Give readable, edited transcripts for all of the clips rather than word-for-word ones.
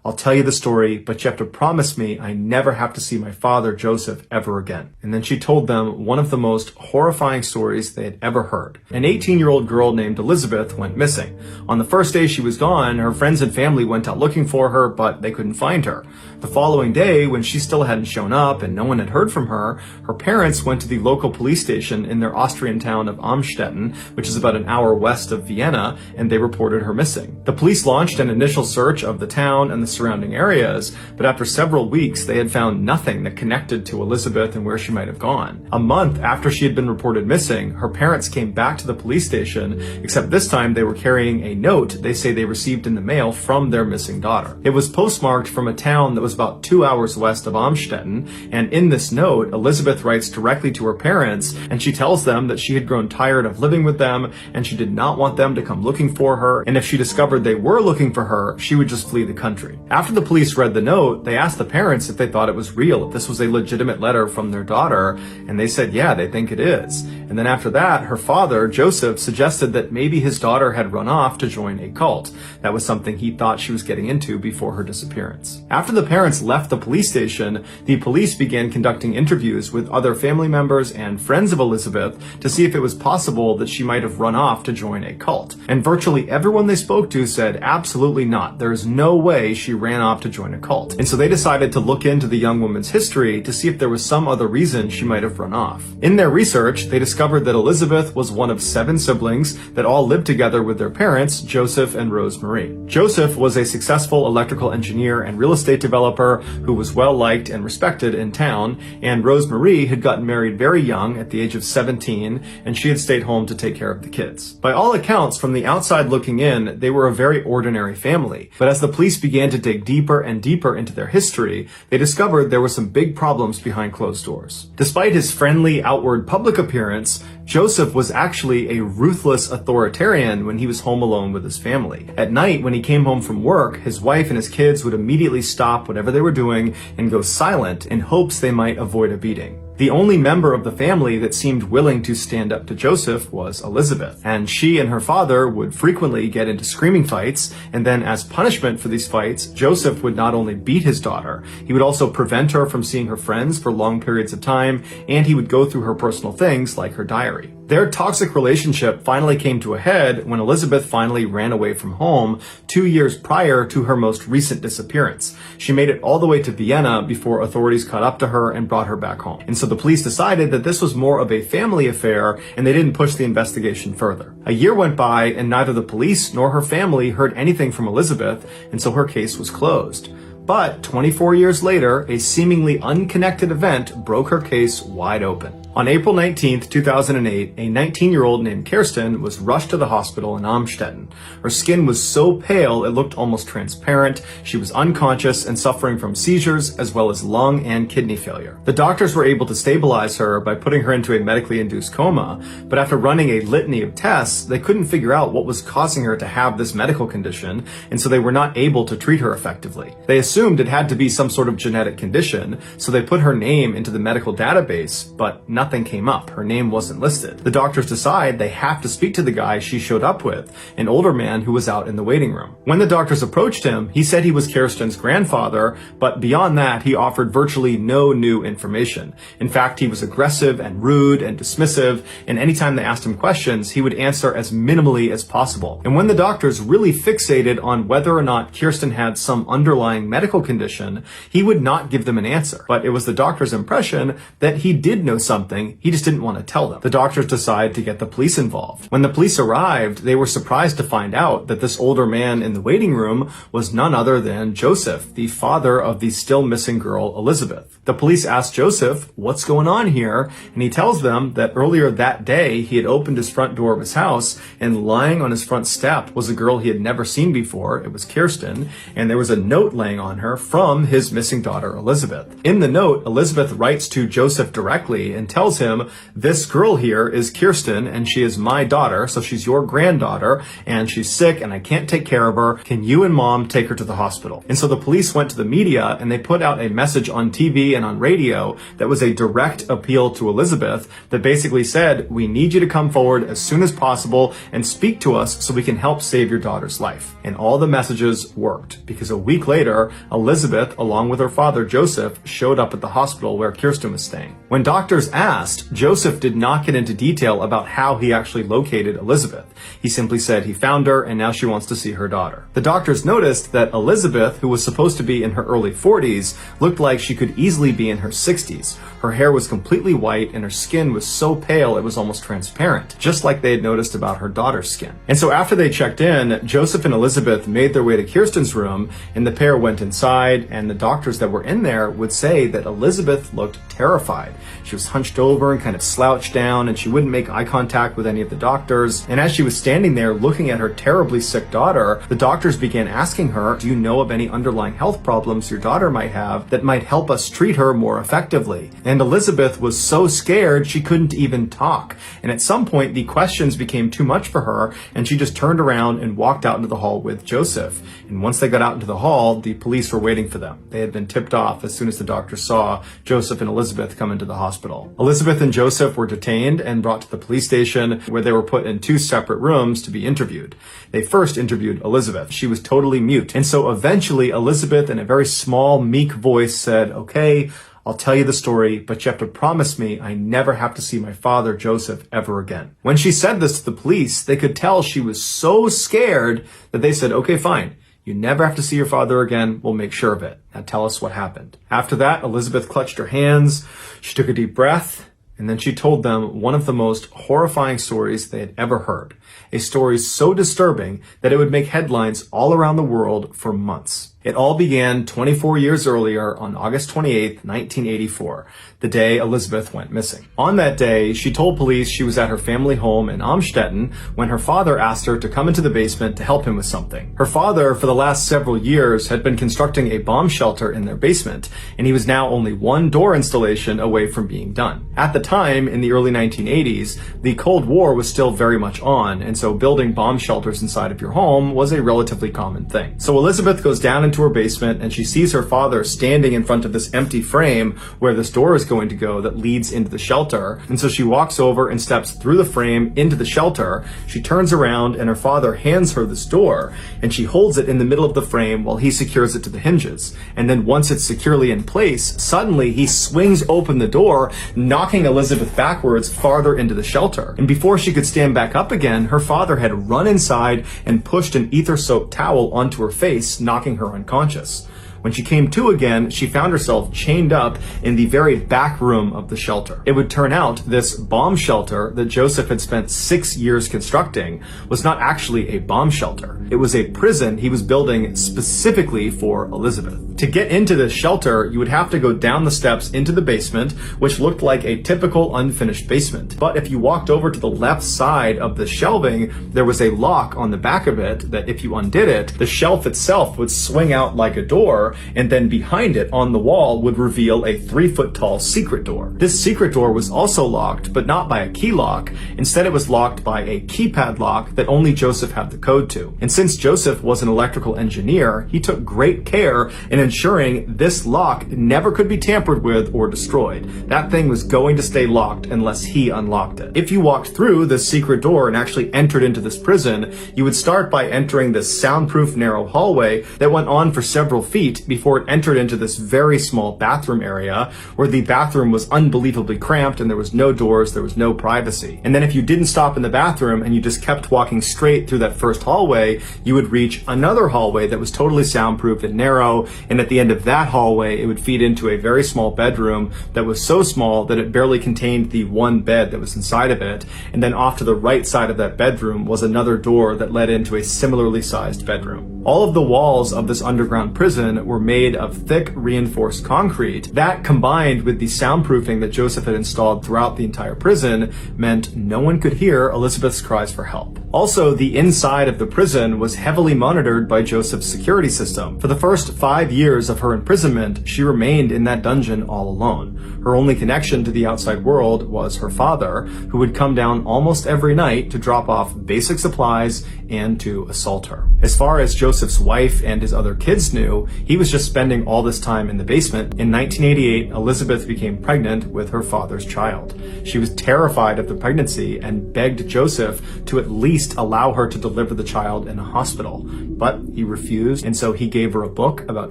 I'll tell you the story, but you have to promise me I never have to see my father, Joseph, ever again. And then she told them one of the most horrifying stories they had ever heard. An 18-year-old girl named Elizabeth went missing. On the first day she was gone, her friends and family went out looking for her, but they couldn't find her. The following day, when she still hadn't shown up and no one had heard from her, her parents went to the local police station in their Austrian town of Amstetten, which is about an hour west of Vienna, and they reported her missing. The police launched an initial search of the town and the surrounding areas, but after several weeks, they had found nothing that connected to Elizabeth and where she might have gone. A month after she had been reported missing, her parents came back to the police station, except this time they were carrying a note they say they received in the mail from their missing daughter. It was postmarked from a town that was about 2 hours west of Amstetten, and in this note, Elizabeth writes directly to her parents, and she tells them that she had grown tired of living with them, and she did not want them to come looking for her, and if she discovered they were looking for her, she would just flee the country. After the police read the note, they asked the parents if they thought it was real, if this was a legitimate letter from their daughter, and they said yeah, they think it is. And then after that, her father, Joseph, suggested that maybe his daughter had run off to join a cult. That was something he thought she was getting into before her disappearance. After the parents left the police station, the police began conducting interviews with other family members and friends of Elizabeth to see if it was possible that she might have run off to join a cult. And virtually everyone they spoke to said absolutely not. There is no way she ran off to join a cult. And so they decided to look into the young woman's history to see if there was some other reason she might have run off. In their research, they discovered that Elizabeth was one of 7 siblings that all lived together with their parents, Joseph and Rose Marie. Joseph was a successful electrical engineer and real estate developer who was well liked and respected in town, and Rose Marie had gotten married very young at the age of 17, and she had stayed home to take care of the kids. By all accounts, from the outside looking in, they were a very ordinary family, but as the police began to dig deeper and deeper into their history, they discovered there were some big problems behind closed doors. Despite his friendly, outward public appearance, Joseph was actually a ruthless authoritarian when he was home alone with his family. At night, when he came home from work, his wife and his kids would immediately stop whatever they were doing and go silent in hopes they might avoid a beating. The only member of the family that seemed willing to stand up to Joseph was Elizabeth, and she and her father would frequently get into screaming fights, and then as punishment for these fights, Joseph would not only beat his daughter, he would also prevent her from seeing her friends for long periods of time, and he would go through her personal things like her diary. Their toxic relationship finally came to a head when Elizabeth finally ran away from home 2 years prior to her most recent disappearance. She made it all the way to Vienna before authorities caught up to her and brought her back home. And so the police decided that this was more of a family affair, and they didn't push the investigation further. A year went by, and neither the police nor her family heard anything from Elizabeth, and so her case was closed. But 24 years later, a seemingly unconnected event broke her case wide open. On April 19, 2008, a 19-year-old named Kirsten was rushed to the hospital in Amstetten. Her skin was so pale it looked almost transparent. She was unconscious and suffering from seizures as well as lung and kidney failure. The doctors were able to stabilize her by putting her into a medically induced coma, but after running a litany of tests, they couldn't figure out what was causing her to have this medical condition, and so they were not able to treat her effectively. They assumed it had to be some sort of genetic condition, so they put her name into the medical database, but nothing came up. Her name wasn't listed. The doctors decide they have to speak to the guy she showed up with, an older man who was out in the waiting room. When the doctors approached him, he said he was Kirsten's grandfather, but beyond that, he offered virtually no new information. In fact, he was aggressive and rude and dismissive, and anytime they asked him questions, he would answer as minimally as possible. And when the doctors really fixated on whether or not Kirsten had some underlying medical condition, he would not give them an answer. But it was the doctor's impression that he did know something, he just didn't want to tell them. The doctors decided to get the police involved. When the police arrived, they were surprised to find out that this older man in the waiting room was none other than Joseph, the father of the still missing girl, Elizabeth. The police asked Joseph, "What's going on here?" And he tells them that earlier that day, he had opened his front door of his house, and lying on his front step was a girl he had never seen before. It was Kirsten, and there was a note laying on her from his missing daughter, Elizabeth. In the note, Elizabeth writes to Joseph directly and tells tells him, this girl here is Kirsten and she is my daughter, so she's your granddaughter, and she's sick and I can't take care of her. Can you and mom take her to the hospital? And so the police went to the media and they put out a message on TV and on radio that was a direct appeal to Elizabeth that basically said, we need you to come forward as soon as possible and speak to us so we can help save your daughter's life. And all the messages worked, because a week later, Elizabeth, along with her father Joseph, showed up at the hospital where Kirsten was staying. When doctors asked, Joseph did not get into detail about how he actually located Elizabeth. He simply said he found her and now she wants to see her daughter. The doctors noticed that Elizabeth, who was supposed to be in her early 40s, looked like she could easily be in her 60s. Her hair was completely white and her skin was so pale it was almost transparent, just like they had noticed about her daughter's skin. And so after they checked in, Joseph and Elizabeth made their way to Kirsten's room and the pair went inside, and the doctors that were in there would say that Elizabeth looked terrified. She was hunched over and kind of slouched down, and she wouldn't make eye contact with any of the doctors. And as she was standing there looking at her terribly sick daughter, the doctors began asking her, do you know of any underlying health problems your daughter might have that might help us treat her more effectively? And Elizabeth was so scared she couldn't even talk. And at some point, the questions became too much for her, and she just turned around and walked out into the hall with Joseph. And once they got out into the hall, the police were waiting for them. They had been tipped off as soon as the doctors saw Joseph and Elizabeth come into the hospital. Elizabeth and Joseph were detained and brought to the police station, where they were put in 2 separate rooms to be interviewed. They first interviewed Elizabeth. She was totally mute. And so eventually Elizabeth, in a very small, meek voice, said, okay, I'll tell you the story, but you have to promise me I never have to see my father, Joseph, ever again. When she said this to the police, they could tell she was so scared that they said, okay, fine. You never have to see your father again. We'll make sure of it. Now tell us what happened. After that, Elizabeth clutched her hands. She took a deep breath. And then she told them one of the most horrifying stories they had ever heard. A story so disturbing that it would make headlines all around the world for months. It all began 24 years earlier on August 28th, 1984, the day Elizabeth went missing. On that day, she told police she was at her family home in Amstetten when her father asked her to come into the basement to help him with something. Her father, for the last several years, had been constructing a bomb shelter in their basement, and he was now only one door installation away from being done. At the time, in the early 1980s, the Cold War was still very much on, and so building bomb shelters inside of your home was a relatively common thing. So Elizabeth goes down into her basement and she sees her father standing in front of this empty frame where this door is going to go that leads into the shelter. And so she walks over and steps through the frame into the shelter. She turns around and her father hands her this door, and she holds it in the middle of the frame while he secures it to the hinges. And then once it's securely in place, suddenly he swings open the door, knocking Elizabeth backwards farther into the shelter. And before she could stand back up again, her father had run inside and pushed an ether-soaked towel onto her face, knocking her unconscious. When she came to again, she found herself chained up in the very back room of the shelter. It would turn out this bomb shelter that Joseph had spent 6 years constructing was not actually a bomb shelter. It was a prison he was building specifically for Elizabeth. To get into this shelter, you would have to go down the steps into the basement, which looked like a typical unfinished basement. But if you walked over to the left side of the shelving, there was a lock on the back of it that if you undid it, the shelf itself would swing out like a door, and then behind it on the wall would reveal a 3-foot-tall secret door. This secret door was also locked, but not by a key lock. Instead, it was locked by a keypad lock that only Joseph had the code to. And since Joseph was an electrical engineer, he took great care in ensuring this lock never could be tampered with or destroyed. That thing was going to stay locked unless he unlocked it. If you walked through this secret door and actually entered into this prison, you would start by entering this soundproof narrow hallway that went on for several feet before it entered into this very small bathroom area where the bathroom was unbelievably cramped and there was no doors, there was no privacy. And then if you didn't stop in the bathroom and you just kept walking straight through that first hallway, you would reach another hallway that was totally soundproof and narrow, and at the end of that hallway it would feed into a very small bedroom that was so small that it barely contained the one bed that was inside of it, and then off to the right side of that bedroom was another door that led into a similarly sized bedroom. All of the walls of this underground prison were made of thick reinforced concrete. That, combined with the soundproofing that Joseph had installed throughout the entire prison, meant no one could hear Elizabeth's cries for help. Also, the inside of the prison was heavily monitored by Joseph's security system. For the first 5 years of her imprisonment, she remained in that dungeon all alone. Her only connection to the outside world was her father, who would come down almost every night to drop off basic supplies and to assault her. As far as Joseph's wife and his other kids knew, he was just spending all this time in the basement. In 1988, Elizabeth became pregnant with her father's child. She was terrified of the pregnancy and begged Joseph to at least allow her to deliver the child in a hospital. But he refused, and so he gave her a book about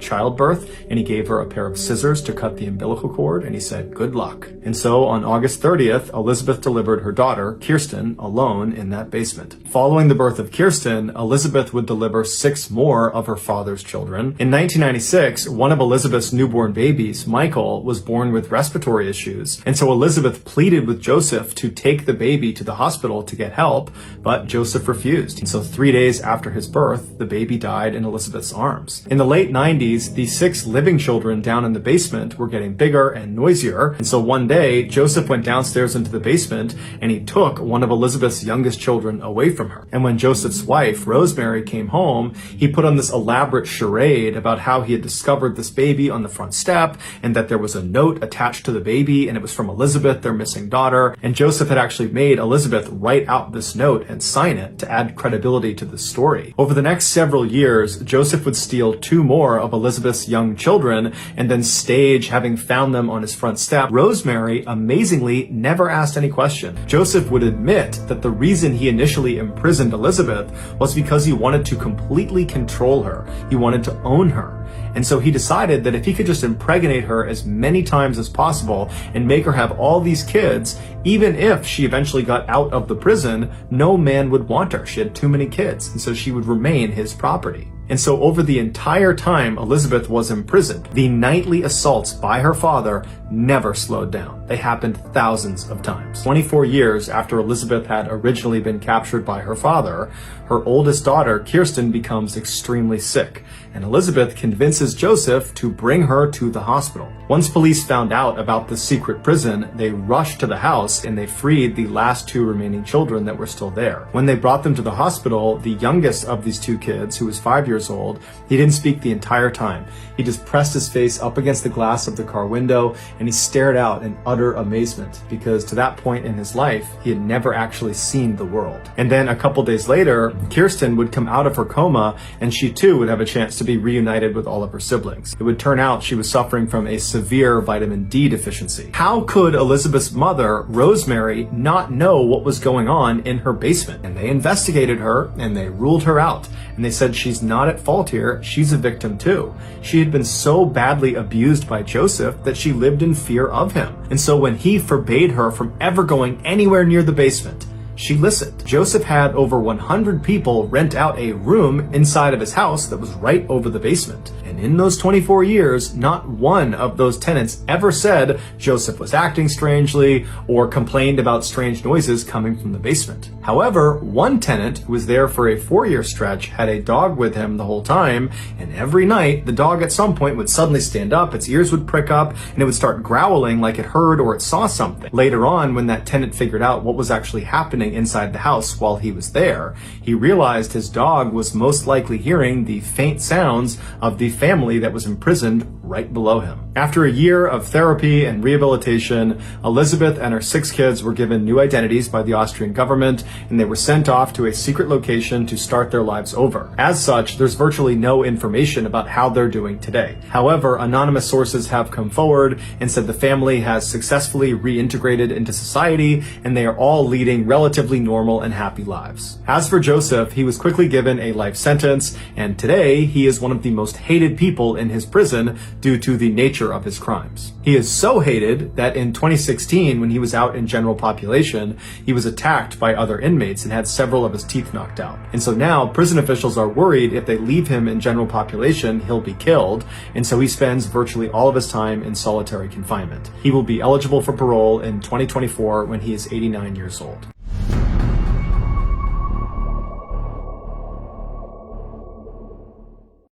childbirth, and he gave her a pair of scissors to cut the umbilical cord, and he said, "Good luck." And so on August 30th, Elizabeth delivered her daughter, Kirsten, alone in that basement. Following the birth of Kirsten, Elizabeth would deliver 6 more of her father's children. In 1996, one of Elizabeth's newborn babies, Michael, was born with respiratory issues, and so Elizabeth pleaded with Joseph to take the baby to the hospital to get help, but Joseph refused. And so 3 days after his birth, the baby died in Elizabeth's arms. In the late 90s, the 6 living children down in the basement were getting bigger and noisier, and so one day, Joseph went downstairs into the basement and he took one of Elizabeth's youngest children away from her. And when Joseph's wife, Rosemary, came home, he put on this elaborate charade about how he had discovered this baby on the front step and that there was a note attached to the baby and it was from Elizabeth, their missing daughter, and Joseph had actually made Elizabeth write out this note and sign it to add credibility to the story. Over the next several years, Joseph would steal 2 more of Elizabeth's young children and then stage having found them on his front step. Rosemary, amazingly, never asked any question. Joseph would admit that the reason he initially imprisoned Elizabeth was because he wanted to completely control her. He wanted to own her. And so he decided that if he could just impregnate her as many times as possible and make her have all these kids, even if she eventually got out of the prison, no man would want her. She had too many kids, and so she would remain his property. And so over the entire time Elizabeth was imprisoned, the nightly assaults by her father never slowed down. They happened thousands of times. 24 years after Elizabeth had originally been captured by her father, her oldest daughter, Kirsten, becomes extremely sick, and Elizabeth convinces Joseph to bring her to the hospital. Once police found out about the secret prison, they rushed to the house and they freed the last 2 remaining children that were still there. When they brought them to the hospital, the youngest of these 2 kids, who was 5 years old, he didn't speak the entire time. He just pressed his face up against the glass of the car window and he stared out in utter amazement, because to that point in his life, he had never actually seen the world. And then a couple days later, Kirsten would come out of her coma and she too would have a chance to be reunited with all of her siblings. It would turn out she was suffering from a severe vitamin D deficiency. How could Elizabeth's mother, Rosemary, not know what was going on in her basement? And they investigated her and they ruled her out. And they said she's not at fault here, she's a victim too. She had been so badly abused by Joseph that she lived in fear of him. And so when he forbade her from ever going anywhere near the basement, she listened. Joseph had over 100 people rent out a room inside of his house that was right over the basement. And in those 24 years, not one of those tenants ever said Joseph was acting strangely or complained about strange noises coming from the basement. However, one tenant who was there for a 4-year stretch had a dog with him the whole time, and every night the dog at some point would suddenly stand up, its ears would prick up, and it would start growling like it heard or it saw something. Later on, when that tenant figured out what was actually happening inside the house while he was there, he realized his dog was most likely hearing the faint sounds of the family that was imprisoned right below him. After a year of therapy and rehabilitation, Elizabeth and her 6 kids were given new identities by the Austrian government, and they were sent off to a secret location to start their lives over. As such, there's virtually no information about how they're doing today. However, anonymous sources have come forward and said the family has successfully reintegrated into society, and they are all leading relatively normal and happy lives. As for Joseph, he was quickly given a life sentence, and today he is one of the most hated people in his prison due to the nature of his crimes. He is so hated that in 2016, when he was out in general population, he was attacked by other inmates and had several of his teeth knocked out. And so now prison officials are worried if they leave him in general population, he'll be killed, and so he spends virtually all of his time in solitary confinement. He will be eligible for parole in 2024 when he is 89 years old.